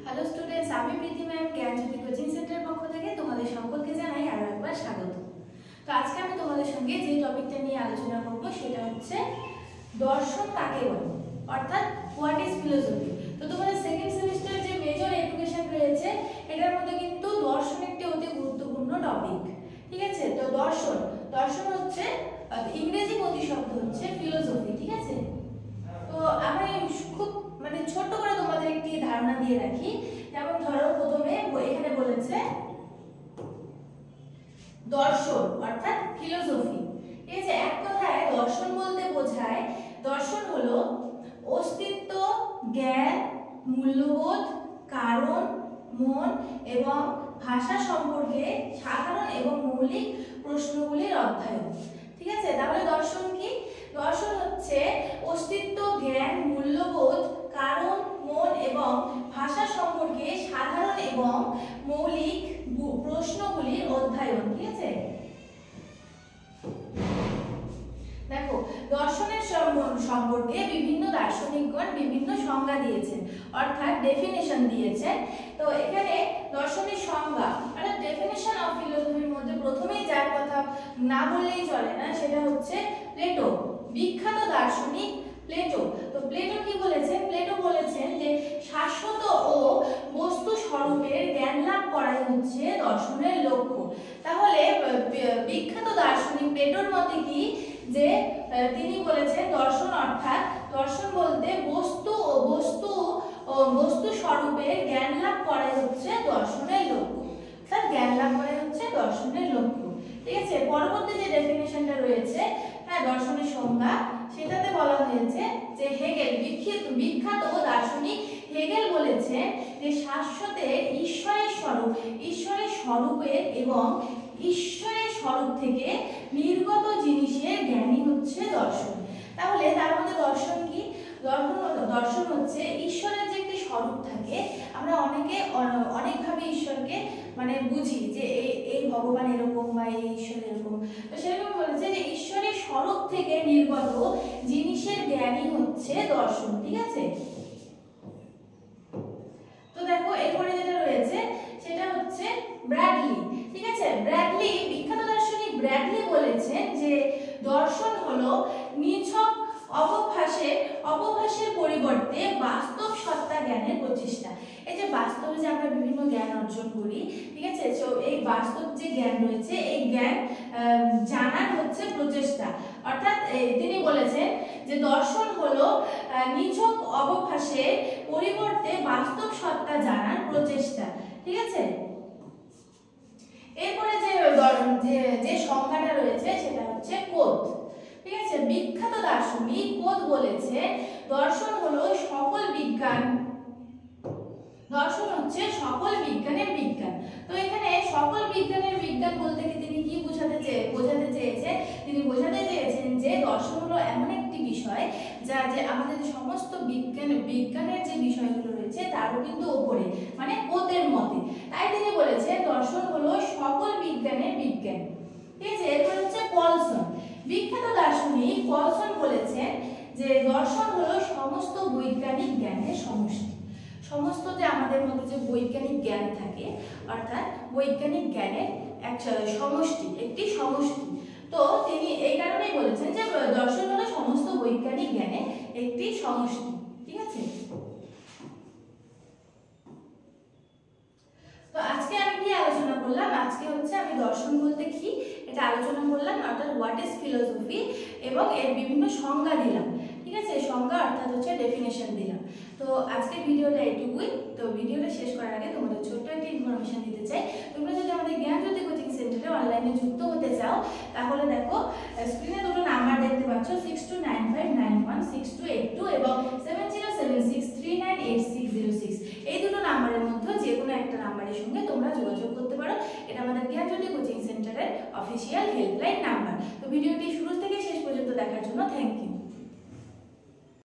Hello students, আমি প্রীতি ma'am জ্ঞানজ্যোতি coaching সেন্টারের পক্ষ থেকে তোমাদের সকলকে জানাই আরো একবার স্বাগত। তো আজকে আমি তোমাদের সঙ্গে যে টপিকটা নিয়ে আলোচনা করব সেটা হচ্ছে দর্শন কাকে বলে, অর্থাৎ হোয়াট ইজ ফিলোসফি। তো তোমাদের সেকেন্ড সেমিস্টার যে মেজর এডুকেশন রয়েছে এটার মধ্যে কিন্তু দর্শন একটি অতি গুরুত্বপূর্ণ টপিক। ঠিক আছে, তো দর্শন হচ্ছে ইংরেজি প্রতিশব্দ হচ্ছে ফিলোসফি। ঠিক আছে, তো আমি খুব ছোট করে তোমাদের একটি ধারণা দিয়ে রাখি। যেমন ধরো প্রথমে এখানে বলেছে দর্শন অর্থাৎ ফিলোসফি। ঠিক আছে, এক কথায় দর্শন বলতে বোঝায় দর্শন হলো অস্তিত্ব, জ্ঞান, মূল্যবোধ, কারণ, মন এবং ভাষা সম্পর্কে সাধারণ এবং মৌলিক প্রশ্নগুলির অধ্যয়ন। ঠিক আছে, তাহলে দর্শন কি? দর্শন হচ্ছে অস্তিত্ব, জ্ঞান, মূল্যবোধ, কারণ, মন এবং ভাষা সম্পর্কে সাধারণ এবং মৌলিক প্রশ্নগুলির অধ্যয়ন। ঠিক আছে, দেখো দর্শনের সম্পর্কে বিভিন্ন দার্শনিকগণ বিভিন্ন সংজ্ঞা দিয়েছেন, অর্থাৎ ডেফিনেশন দিয়েছেন। তো এখানে দর্শনের সংজ্ঞা অর্থাৎ ডেফিনেশন অফ ফিলোসফির মধ্যে প্রথমেই যার কথা না বললেই চলে না সেটা হচ্ছে প্লেটো, বিখ্যাত দার্শনিক প্লেটো। তো প্লেটো কি বলেছেন? প্লেটো বলেছেন যে শাশ্বত ও বস্তু স্বরূপের জ্ঞান লাভ করাই হচ্ছে দর্শনের লক্ষ্য। তাহলে বিখ্যাত দার্শনিক প্লেটোর মতে কি যে তিনি বলেছেন দর্শন অর্থাৎ দর্শন বলতে বস্তু স্বরূপের জ্ঞান লাভ করাই হচ্ছে দর্শনের লক্ষ্য, অর্থাৎ জ্ঞান লাভ করাই হচ্ছে দর্শনের লক্ষ্য। ঠিক আছে, পরবর্তী যে ডেফিনেশনটা রয়েছে দর্শনের সংজ্ঞা, সেটাতে বলা হয়েছে যে হেগেল, বিখ্যাত দার্শনিক হেগেল বলেছেন যে শাশ্বতের ঈশ্বরের স্বরূপের এবং ঈশ্বরের স্বরূপ থেকে নির্গত জিনিসের জ্ঞানই হচ্ছে দর্শন। তাহলে তার মধ্যে দর্শন কি? দর্শন হচ্ছে ঈশ্বরের যে একটি স্বরূপ থাকে, আমরা অনেকে অনেকভাবে ঈশ্বরকে বুঝি যে এই ভগবান এরকম বা এই ঈশ্বর এরকম। তো সেরকম বলেছে যে ঈশ্বরের স্বরূপ থেকে নির্গত জিনিসের জ্ঞানই হচ্ছে দর্শন। ঠিক আছে, তো দেখো এরপরে যেটা রয়েছে সেটা হচ্ছে ব্র্যাডলি। ঠিক আছে, ব্র্যাডলি, বিখ্যাত দার্শনিক ব্র্যাডলি বলেছেন যে দর্শন হলো নিছক অবভাসের পরিবর্তে বাস্তব সত্তা জ্ঞানের প্রচেষ্টা। এই যে বাস্তবে যে আমরা বিভিন্ন জ্ঞান অর্জন করি, ঠিক আছে, তো এই বাস্তব যে জ্ঞান রয়েছে এই জ্ঞান জানার হচ্ছে প্রচেষ্টা। অর্থাৎ তিনি বলেছেন যে দর্শন হলো নিছক অবভাসের পরিবর্তে বাস্তব সত্তা জানার প্রচেষ্টা। ঠিক আছে, এরপরে যে সংজ্ঞাটা রয়েছে সেটা হচ্ছে কোদ। ঠিক আছে, বিখ্যাত দার্শনিক কোদ বলেছে দর্শন হলো দর্শন হচ্ছে সকল বিজ্ঞানের বিজ্ঞান। তো এখানে সকল বিজ্ঞানের বিজ্ঞান বলতে তিনি কি বোঝাতে চেয়েছেন? তিনি বোঝাতে চেয়েছেন যে দর্শন হলো এমন একটি বিষয় যা যে আমাদের সমস্ত বিজ্ঞানের যে বিষয়গুলো রয়েছে তারও কিন্তু উপরে, কোদের মতে। তাই তিনি বলেছেন দর্শন হলো সকল বিজ্ঞানের বিজ্ঞান। ঠিক আছে, এরপর হচ্ছে পলসন, বিখ্যাত দার্শনিক পলসন বলেছেন যে দর্শন হলো সমস্ত বৈজ্ঞানিক জ্ঞানের সমষ্টি। সমস্ত যে আমাদের মধ্যে যে বৈজ্ঞানিক জ্ঞান থাকে, অর্থাৎ বৈজ্ঞানিক জ্ঞানের একটি সমষ্টি। তো তিনি এই কারণেই বলেছেন যে দর্শন হলো সমস্ত বৈজ্ঞানিক জ্ঞানের একটি সমষ্টি। ঠিক আছে, তো আজকে আমি কি আলোচনা করলাম? আজকে হচ্ছে আমি দর্শন বলতে কি এটা আলোচনা করলাম, অর্থাৎ হোয়াট ইজ ফিলোসফি, এবং এর বিভিন্ন সংজ্ঞা দিলাম। ঠিক আছে, সংজ্ঞা অর্থাৎ হচ্ছে ডেফিনেশন দিলাম। তো আজকের ভিডিওটা এটুকুই। তো ভিডিওটা শেষ করার আগে তোমাদের ছোট্ট একটা ইনফরমেশন দিতে চাই। তোমরা যদি আমাদের জ্ঞানজ্যোতি কোচিং সেন্টারে অনলাইনে যুক্ত হতে চাও তাহলে দেখো স্ক্রিনে দুটো নাম্বার দেখতে পাচ্ছ, 6295916282 এবং 7076398606। এই দুটো নাম্বারের মধ্যে যে কোনো একটা নাম্বারের সঙ্গে তোমরা যোগাযোগ করতে পারো। এটা আমাদের জ্ঞানজ্যোতি কোচিং সেন্টারের অফিসিয়াল হেল্পলাইন নাম্বার। তো ভিডিওটি শুরু থেকে শেষ পর্যন্ত দেখার জন্য থ্যাংক ইউ।